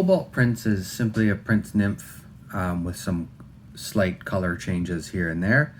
Cobalt Prince is simply a Prince nymph with some slight color changes here and there.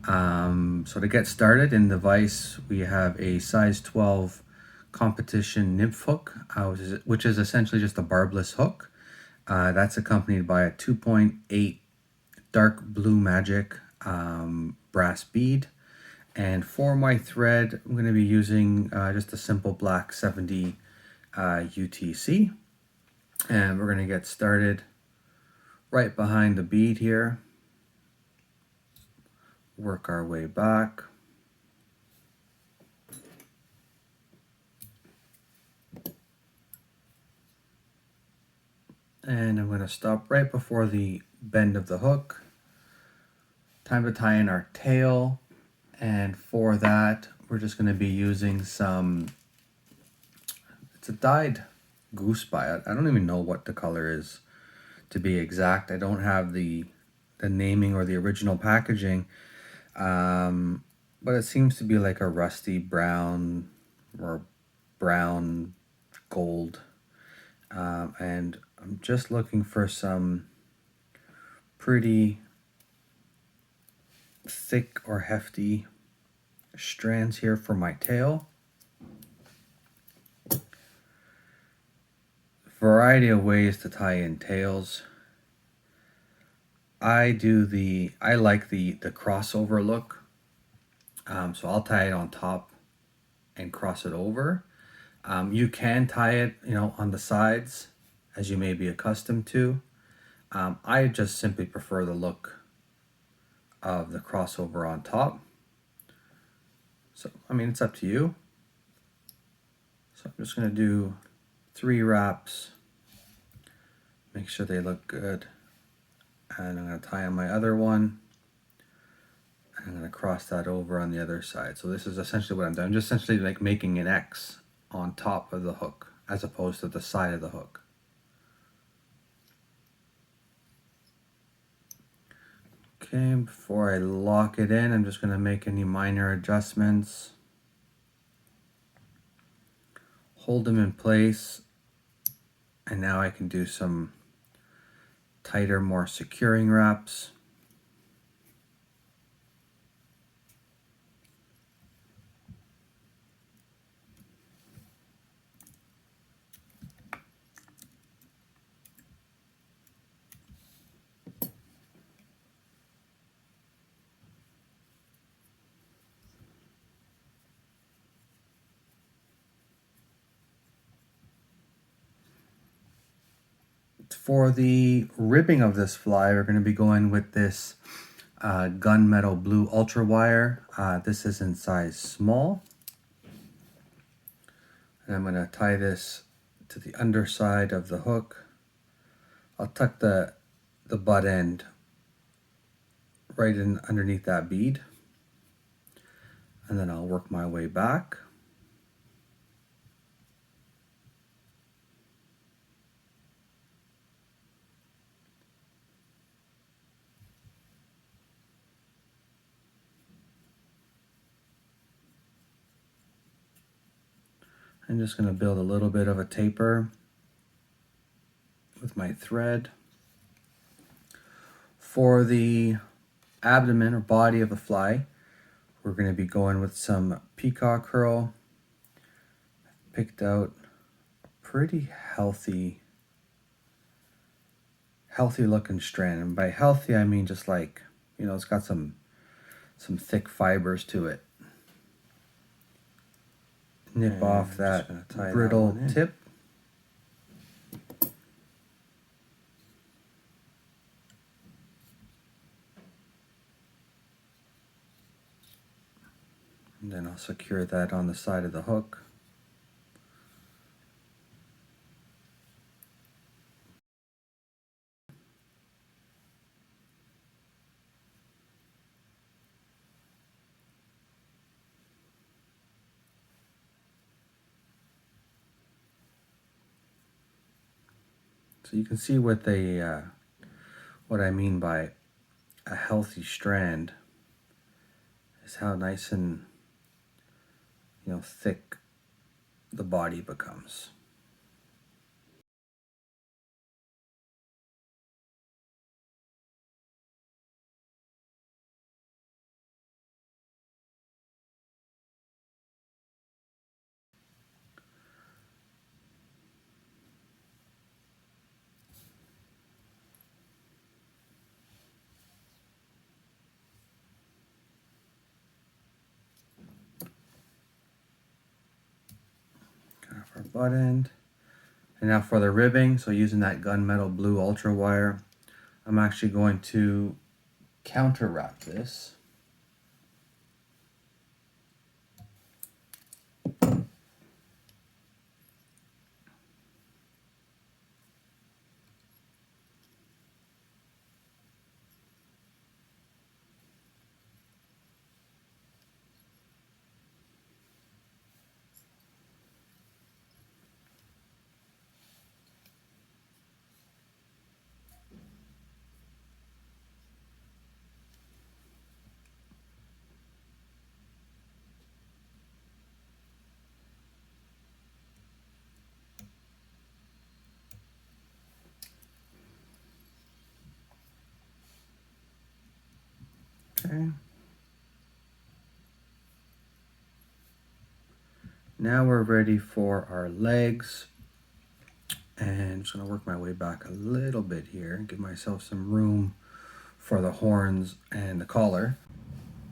So to get started in the vise, we have a size 12 competition nymph hook, which is essentially just a barbless hook. That's accompanied by a 2.8 dark blue magic brass bead. And for my thread, I'm going to be using just a simple black 70 UTC. And we're going to get started right behind the bead here. Work our way back. And I'm going to stop right before the bend of the hook. Time to tie in our tail. And for that, we're just going to be using some, it's a dyed goose bite. I don't even know what the color is, to be exact. I don't have the naming or the original packaging. But it seems to be like a rusty brown or brown gold. And I'm just looking for some pretty thick or hefty strands here for my tail. Variety of ways to tie in tails. I like the crossover look. So I'll tie it on top and cross it over. You can tie it, on the sides, as you may be accustomed to. I just simply prefer the look of the crossover on top. So, it's up to you. So I'm just going to do 3 wraps. Make sure they look good. And I'm going to tie on my other one. And I'm going to cross that over on the other side. So this is essentially what I'm doing. I'm just essentially like making an X on top of the hook as opposed to the side of the hook. Okay, before I lock it in, I'm just going to make any minor adjustments. Hold them in place. And now I can do some tighter, more securing wraps. For the ribbing of this fly, we're going to be going with this gunmetal blue ultra wire. This is in size small. And I'm going to tie this to the underside of the hook. I'll tuck the butt end right in underneath that bead. And then I'll work my way back. I'm just going to build a little bit of a taper with my thread. For the abdomen or body of the fly, we're going to be going with some peacock curl. Picked out a pretty healthy looking strand. And by healthy, I mean just like, it's got some thick fibers to it. Nip off that brittle tip. And then I'll secure that on the side of the hook. So you can see what I mean by a healthy strand is how nice and thick the body becomes. butt end. And now for the ribbing, so using that gunmetal blue ultra wire, I'm actually going to counter wrap this. Okay. Now we're ready for our legs. And I'm just going to work my way back a little bit here, give myself some room for the horns and the collar.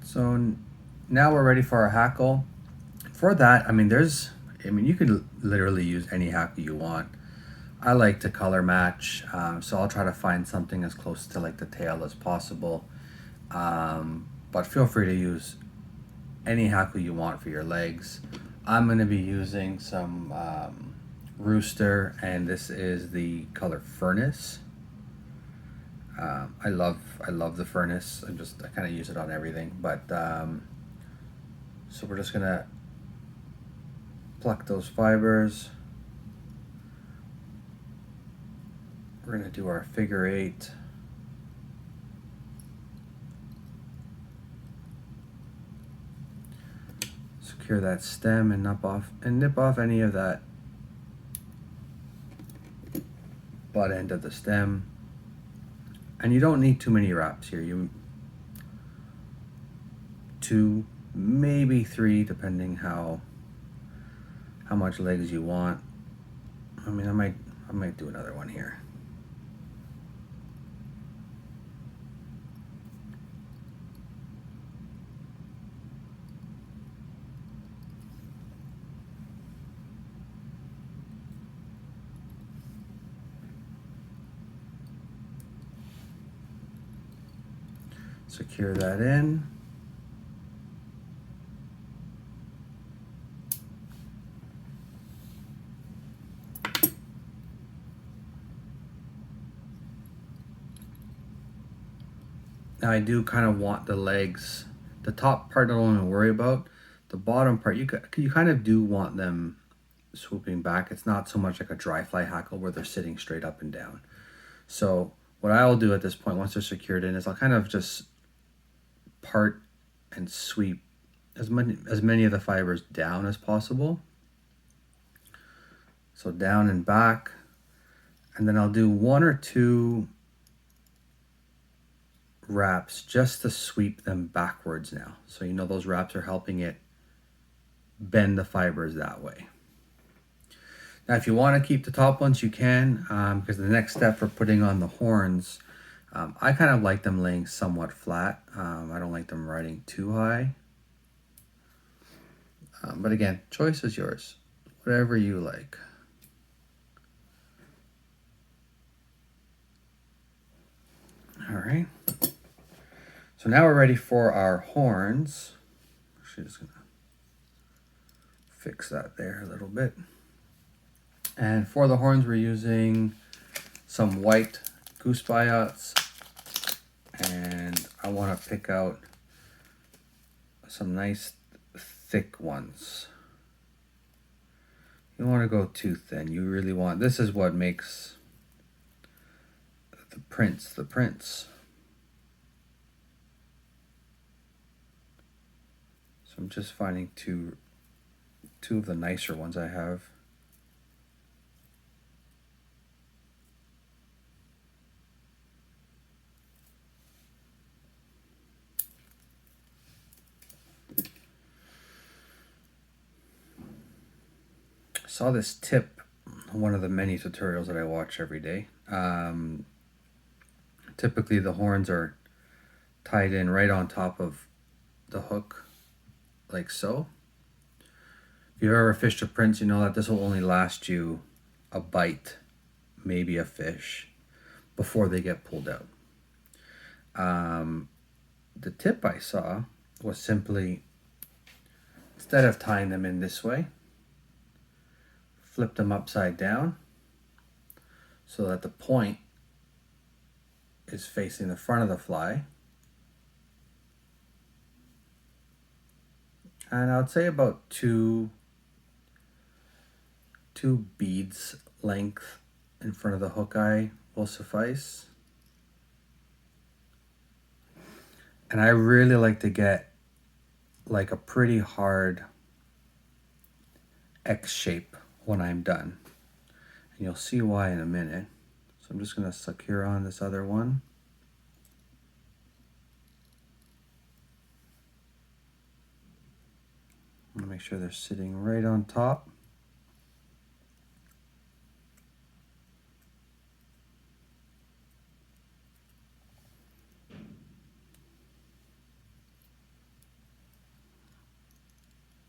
So now we're ready for our hackle. For that, you could literally use any hackle you want. I like to color match, so I'll try to find something as close to like the tail as possible. But feel free to use any hackle you want for your legs. I'm going to be using some rooster, and this is the color furnace. I love the furnace. I kind of use it on everything. But so we're just gonna pluck those fibers. We're gonna do our figure 8. Secure that stem and nip off any of that butt end of the stem. And you don't need too many wraps here. 2, maybe 3, depending how much legs you want. I might do another one here. Secure that in. Now I do kind of want the legs, the top part I don't want to worry about. The bottom part, you kind of do want them swooping back. It's not so much like a dry fly hackle where they're sitting straight up and down. So what I'll do at this point, once they're secured in, is I'll kind of just part and sweep as many of the fibers down as possible. So down and back, and then I'll do 1 or 2 wraps just to sweep them backwards now. So those wraps are helping it bend the fibers that way. Now if you want to keep the top ones, you can, because the next step for putting on the horns, I kind of like them laying somewhat flat. I don't like them riding too high. But again, choice is yours. Whatever you like. All right. So now we're ready for our horns. Actually, just gonna fix that there a little bit. And for the horns, we're using some white goose biots, and I want to pick out some nice thick ones. You don't want to go too thin. You really want, this is what makes the prince the prince. So I'm just finding two of the nicer ones I have. Saw this tip, one of the many tutorials that I watch every day. Typically the horns are tied in right on top of the hook, like so. If you've ever fished a Prince, you know that this will only last you a bite, maybe a fish, before they get pulled out. The tip I saw was simply, instead of tying them in this way, flip them upside down so that the point is facing the front of the fly. And I would say about two beads length in front of the hook eye will suffice. And I really like to get like a pretty hard X shape when I'm done. And you'll see why in a minute. So I'm just going to secure on this other one. I'm going to make sure they're sitting right on top.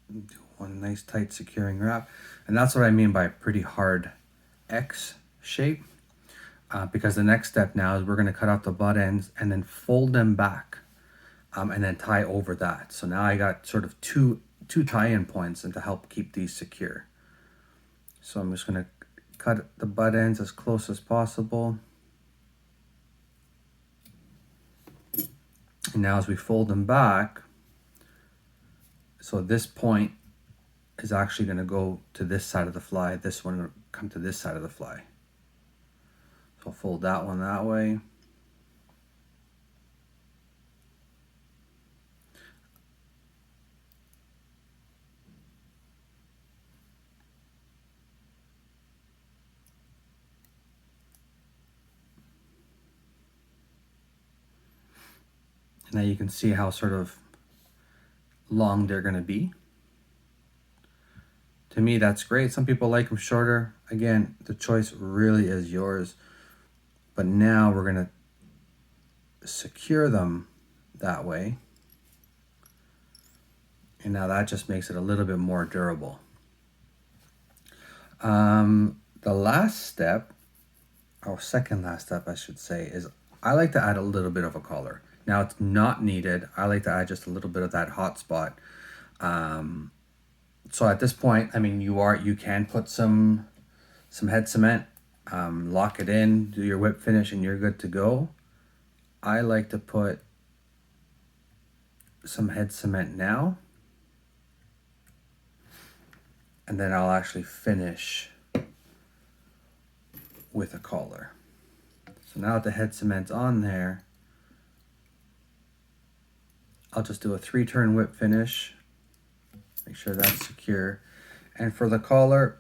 Do one nice tight securing wrap. And that's what I mean by a pretty hard X shape. Because the next step now is we're going to cut out the butt ends and then fold them back and then tie over that. So now I got sort of two tie-in points and to help keep these secure. So I'm just going to cut the butt ends as close as possible. And now as we fold them back, so this point is actually going to go to this side of the fly. This one will come to this side of the fly. So I'll fold that one that way. And now you can see how sort of long they're going to be. To me, that's great. Some people like them shorter. Again, the choice really is yours. But now we're going to secure them that way. And now that just makes it a little bit more durable. The last step, or second last step I should say, is I like to add a little bit of a collar. Now it's not needed. I like to add just a little bit of that hot spot. So at this point, I mean, you can put some head cement, lock it in, do your whip finish, and you're good to go. I like to put some head cement now, and then I'll actually finish with a collar. So now that the head cement's on there, I'll just do a 3-turn whip finish. Make sure that's secure. And for the collar,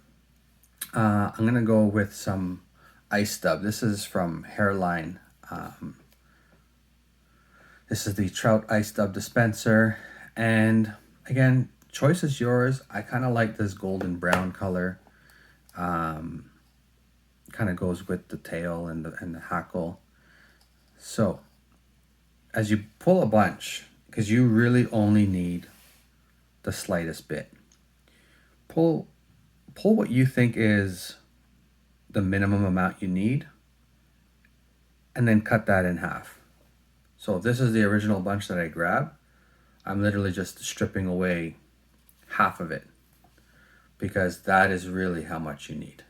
I'm going to go with some ice stub. This is from Hairline. This is the Trout Ice Stub Dispenser. And again, choice is yours. I kind of like this golden brown color. Kind of goes with the tail and the hackle. So as you pull a bunch, because you really only need the slightest bit, pull what you think is the minimum amount you need, and then cut that in half. So if this is the original bunch that I grabbed, I'm literally just stripping away half of it, because that is really how much you need.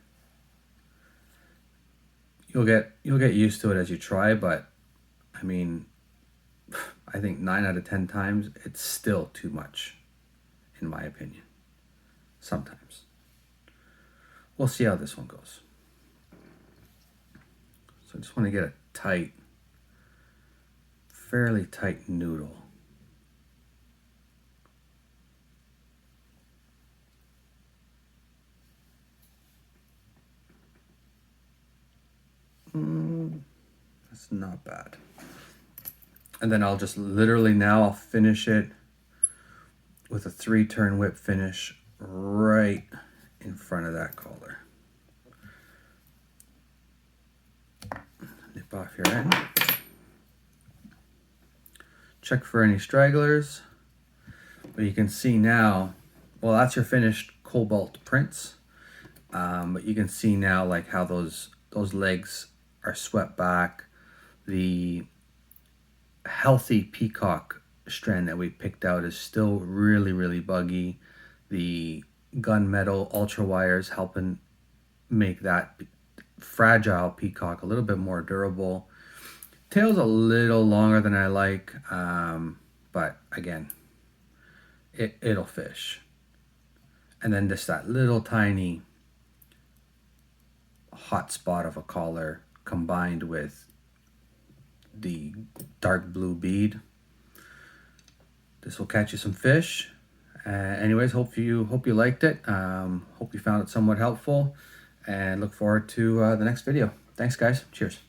You'll get used to it as you try, but I mean, I think 9 out of 10 times it's still too much, in my opinion. Sometimes. We'll see how this one goes. So I just want to get a tight, fairly tight noodle. That's not bad. And then I'll just literally now I'll finish it with a 3-turn whip finish right in front of that collar. Nip off your end. Check for any stragglers. But you can see now, well, that's your finished Cobalt Prince. But you can see now like how those legs are swept back. The healthy peacock strand that we picked out is still really buggy. The gunmetal ultra wires helping make that fragile peacock a little bit more durable. Tail's a little longer than I like, but again, it'll fish. And then just that little tiny hot spot of a collar combined with the dark blue bead. This will catch you some fish. Anyways, hope you liked it. Hope you found it somewhat helpful, and look forward to the next video. Thanks, guys. Cheers.